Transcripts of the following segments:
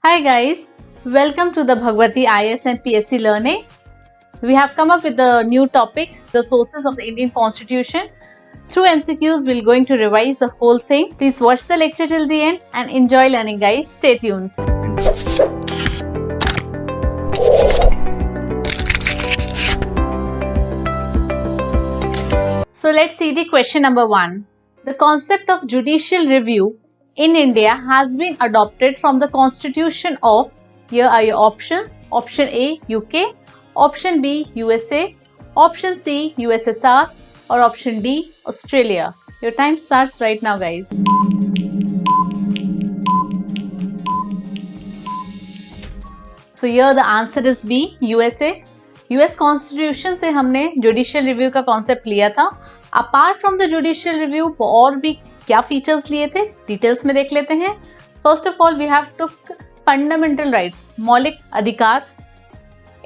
Hi guys, welcome to the Bhagwati IS and PSC learning. We have come up with a new topic, the sources of the Indian Constitution. Through MCQs, we're going to revise the whole thing. Please watch the lecture till the end and enjoy learning guys. Stay tuned. So let's see the question number 1. The concept of judicial review in India has been adopted from the constitution of, here are your options, option A UK, option B USA, option C USSR or option D Australia. Your time starts right now guys. So here the answer is B USA. US constitution से हमने judicial review का concept लिया था. Apart from the judicial review और भी क्या features लिए थे डिटेल्स में देख लेते हैं. First of all we have took fundamental rights, मौलिक अधिकार,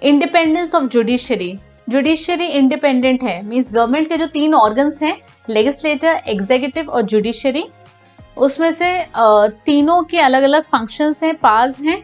independence of judiciary. Judiciary independent है, मीन्स गवर्नमेंट के जो 3 ऑर्गन्स हैं, लेजिस्लेटर, एग्जीक्यूटिव और जुडिशरी, उसमें से तीनों के अलग अलग फंक्शंस हैं, पावर्स हैं.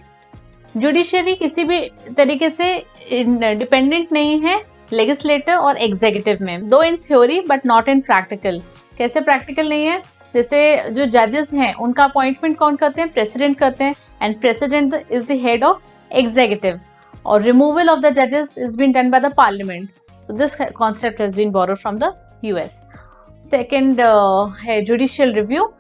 जुडिशरी किसी भी तरीके से डिपेंडेंट नहीं है लेजिस्लेटर और एग्जीक्यूटिव में, दो in theory but not in practical. कैसे प्रैक्टिकल नहीं है? जैसे जो जजेस हैं उनका अपॉइंटमेंट कौन करते हैं? प्रेसिडेंट करते हैं, and president is the head of executive, और रिमूवल ऑफ द जजेस is been done by the parliament. So this concept has been borrowed from the US. Second है judicial review.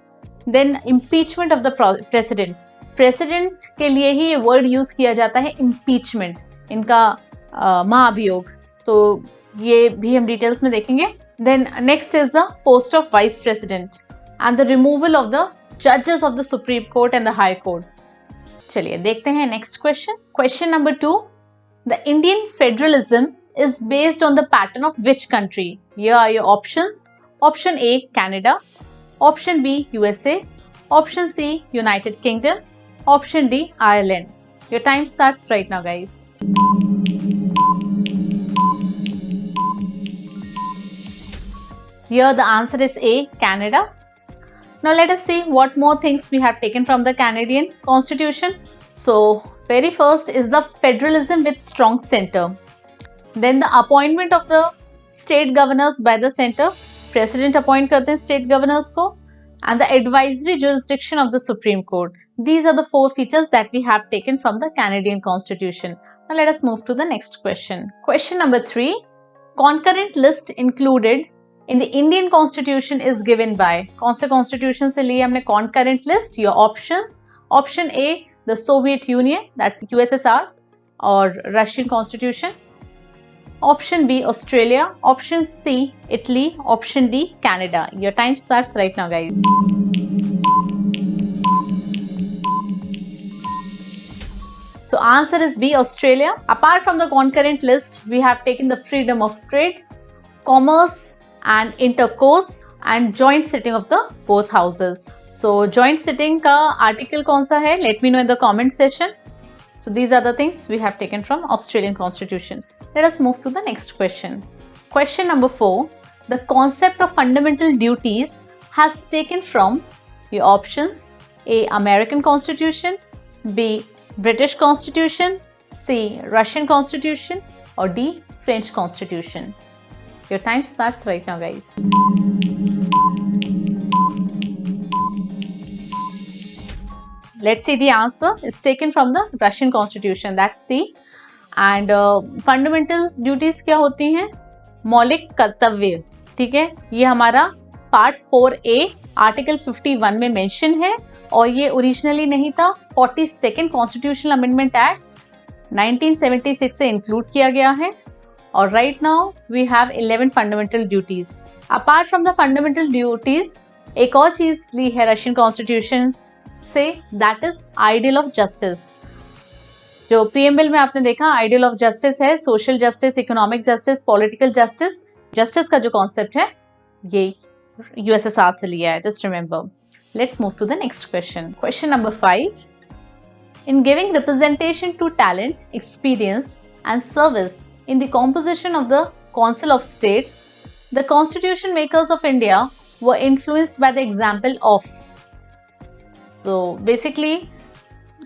Then impeachment of the president. President के लिए ही ये word use किया जाता है, impeachment, इनका महाभियोग. तो ये भी हम डिटेल्स में देखेंगे. Then next is the post of vice president and the removal of the जजेस of the supreme court and the high court. चलिए देखते हैं next question. Question number 2. The Indian federalism is based on the pattern of which country? Here are your options. Option A Canada, option B USA, option C United Kingdom, option D Ireland. Your time starts right now guys. Here the answer is A Canada. Now let us see what more things we have taken from the Canadian Constitution. So very first is the federalism with strong center. Then the appointment of the state governors by the center. President appoint करते हैं state governors को, and the advisory jurisdiction of the Supreme Court. These are the 4 features that we have taken from the Canadian Constitution. Now let us move to the next question. Question number 3. Concurrent list included in the Indian Constitution is given by. कौन से Constitution से लिए हमने concurrent list? Your options. Option A the Soviet Union, that's USSR, or Russian Constitution. Option B Australia, option C Italy, option D Canada. Your time starts right now guys. So answer is B Australia. Apart from the concurrent list, we have taken the freedom of trade, commerce and intercourse, and joint sitting of the both houses. So joint sitting का article कौन सा है? Let me know in the comment section. So these are the things we have taken from Australian Constitution. Let us move to the next question. Question number 4. The concept of fundamental duties has taken from your options: A American Constitution, B British Constitution, C Russian Constitution, or D French Constitution. Your time starts right now guys. Let's see the answer is taken from the Russian Constitution, that's C. And fundamental duties क्या होती हैं? मौलिक कर्तव्य, ठीक है. ये हमारा part 4A article 51 में मेंशन है, और ये ओरिजिनली नहीं था. 42nd कॉन्स्टिट्यूशनल अमेंडमेंट एक्ट 1976 से इंक्लूड किया गया है. और right now we have 11 fundamental duties. Apart from the fundamental duties एक और चीज ली है रशियन कॉन्स्टिट्यूशन से, that is ideal of justice. जो प्रीएम्बल में आपने देखा आइडियल ऑफ जस्टिस है social justice, economic justice, political justice. Justice का जो कॉन्सेप्ट है ये यूएसएसआर से लिया है, just remember. Let's move to the next question. Question number 5. In giving representation to talent, experience and service in the composition of the council of states, the constitution makers of India were influenced by the example of. तो basically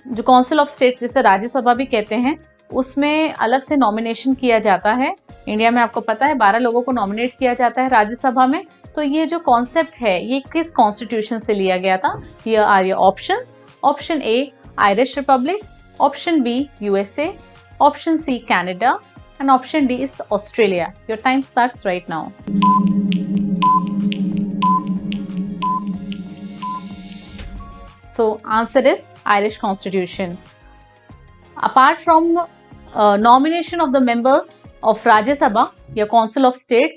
जो council of states जिसे राज्यसभा भी कहते हैं, उसमें अलग से nomination किया जाता है। इंडिया में आपको पता है 12 लोगों को नॉमिनेट किया जाता है राज्यसभा में। तो ये जो कॉन्सेप्ट है ये किस कॉन्स्टिट्यूशन से लिया गया था? Here are your options. Option A Irish Republic, option B USA, option C Canada and option D is Australia. Your time starts right now. So answer is Irish Constitution. Apart from nomination of the members of Rajya Sabha या Council of States,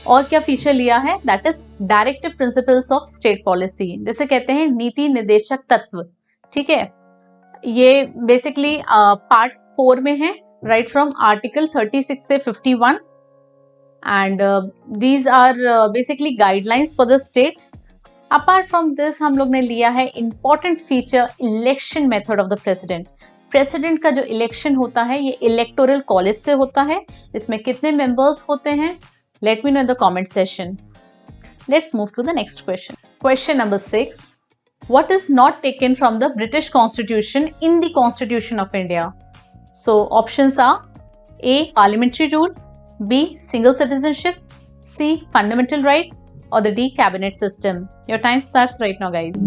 और क्या feature लिया है? That is Directive Principles of State Policy, जैसे कहते हैं नीति निर्देशक तत्व। ठीक है, ये बेसिकली पार्ट 4 में है, राइट फ्रॉम आर्टिकल 36 से 51 and these are basically guidelines for the state. Apart from this हम लोग ने लिया है important feature election method of the president. President का जो इलेक्शन होता है ये इलेक्टोरल कॉलेज से होता है। इसमें कितने मेंबर्स होते हैं? Let me know in the comment session. Let's move to the next question. Question number 6, what is not taken from the British constitution in the constitution of India? So options are A parliamentary rule, B single citizenship, C fundamental rights or the D cabinet system. Your time starts right now, guys.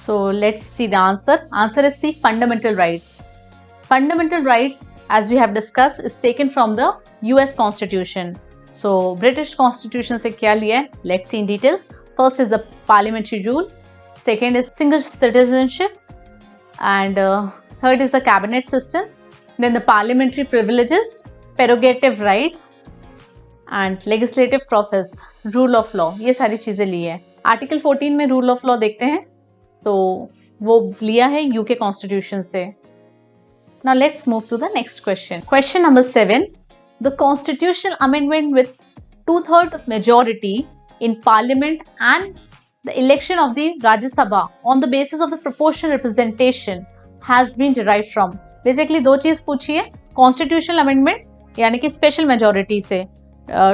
So let's see the answer. Answer is C, fundamental rights. Fundamental rights, as we have discussed, is taken from the US Constitution. So British Constitution से क्या लिया है? Let's see in details. First is the parliamentary rule. Second is single citizenship, and third is the cabinet system. Then the parliamentary privileges, prerogative rights and legislative process, rule of law, ये सारी चीजें ली है। Article 14 में rule of law देखते हैं तो वो लिया है यूके कॉन्स्टिट्यूशन से। Now let's move to the next question. Question number 7, the constitutional amendment with 2/3 majority in parliament and the election of the Rajya Sabha on the basis of the proportional representation has been derived from. Basically दो चीज पूछी है, constitutional amendment यानी कि special majority से,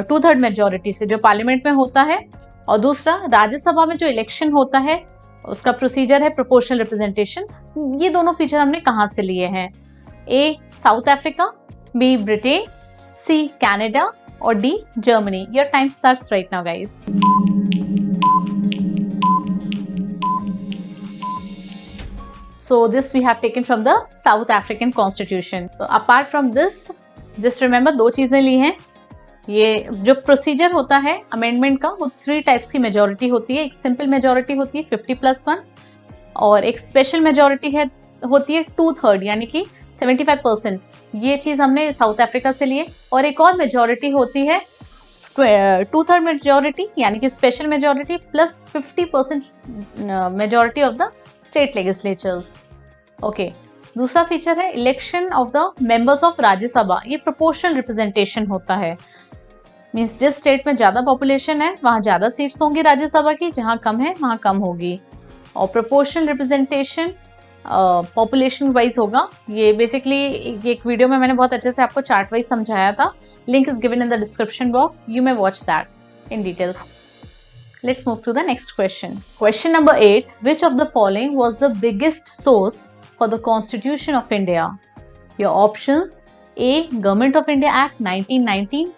2/3 majority से जो parliament में होता है, और दूसरा राज्यसभा में जो इलेक्शन होता है उसका प्रोसीजर है प्रोपोर्शनल रिप्रेजेंटेशन। ये दोनों फीचर हमने कहाँ से लिए हैं? A South Africa, B Britain, C Canada और D Germany. Your time starts right now, guys. So this we have taken from the South African Constitution. So apart from this, just remember दो चीजें ली हैं। ये जो procedure होता है amendment का वो 3 टाइप्स की मेजॉरिटी होती है। एक सिंपल मेजॉरिटी होती है 50+1, और एक स्पेशल मेजॉरिटी है होती है 2/3 यानी कि 75%। ये चीज हमने साउथ अफ्रीका से लिए। और एक और मेजॉरिटी होती है 2/3 मेजॉरिटी यानी कि special majority plus 50% majority of the state legislatures. Okay, दूसरा फीचर है election of the members of Rajya Sabha. ये प्रोपोर्शनल रिप्रेजेंटेशन होता है, मीन्स जिस स्टेट में ज़्यादा पॉपुलेशन है वहाँ ज़्यादा सीट्स होंगी राज्यसभा की, जहाँ कम है वहाँ कम होगी। और प्रोपोर्शनल रिप्रेजेंटेशन पॉपुलेशन वाइज होगा। ये बेसिकली एक वीडियो में मैंने बहुत अच्छे से आपको चार्ट वाइज समझाया था। Link is given in the description box, you may watch that in details. Let's move to the next question. Question number 8. Which of the following was the biggest source for the Constitution of India? Your options: A. Government of India Act 1919,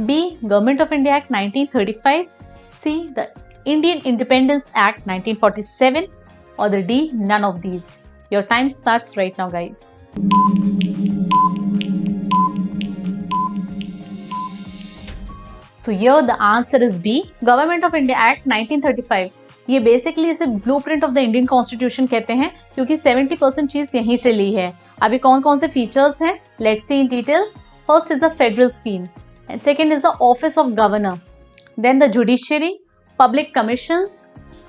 B. Government of India Act 1935, C. The Indian Independence Act 1947, or the D. None of these. Your time starts right now, guys. So here the answer is B, Government of India Act 1935. ये basically इसे blueprint of the Indian constitution कहते हैं क्योंकि 70% चीज यहीं से ली है। अभी कौन कौन से फीचर्स हैं, let's see in details. First is the federal scheme, and second is the office of governor, then the judiciary, public commissions,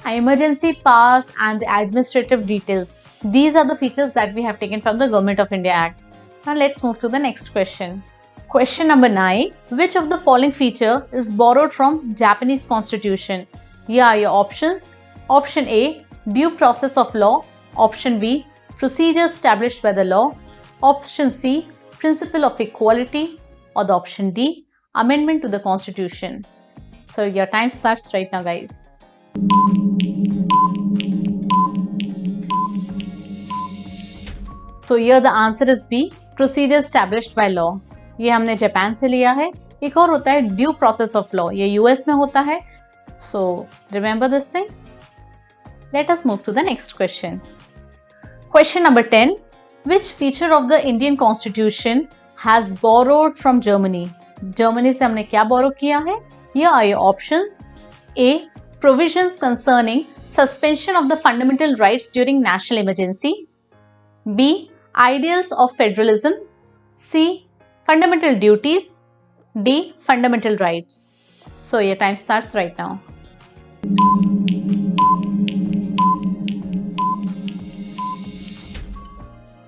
emergency powers and the administrative details. These are the features that we have taken from the Government of India Act. Now let's move to the next question. Question number 9. Which of the following feature is borrowed from Japanese Constitution? Here are your options. Option A, due process of law. Option B, procedures established by the law. Option C, principle of equality. Or the option D, amendment to the Constitution. So your time starts right now, guys. So here the answer is B, procedure established by law. ये हमने Japan से लिया है. एक और होता है due process of law, ये यूएस में होता है. So remember this thing. Let us move to the next question. Question number 10. Which feature of the Indian Constitution has borrowed from Germany? Germany से हमने क्या borrow किया है? Here are your options. A. Provisions concerning suspension of the fundamental rights during national emergency. B. Ideals of federalism. C. Fundamental duties. D. Fundamental rights. So your time starts right now.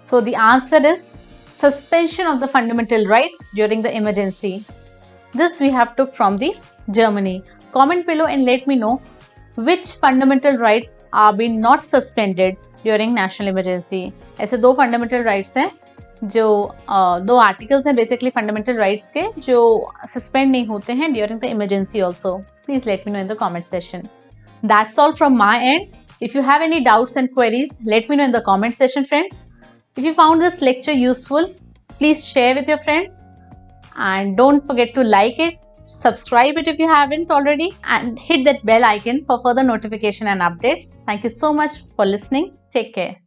So the answer is suspension of the fundamental rights during the emergency. This we have took from the Germany. Comment below and let me know which fundamental rights are being not suspended during national emergency. ऐसे दो fundamental rights हैं जो दो articles हैं basically fundamental rights के जो suspend नहीं होते हैं during the emergency also. Please let me know in the comment session. That's all from my and. If you have any doubts and queries late me know in the comment session friends. If you found this lecture useful, please share with your friends and don't forget to like it, subscribe it if you haven't already, and hit that bell icon for further notification and updates. Thank you so much for listening. Take care.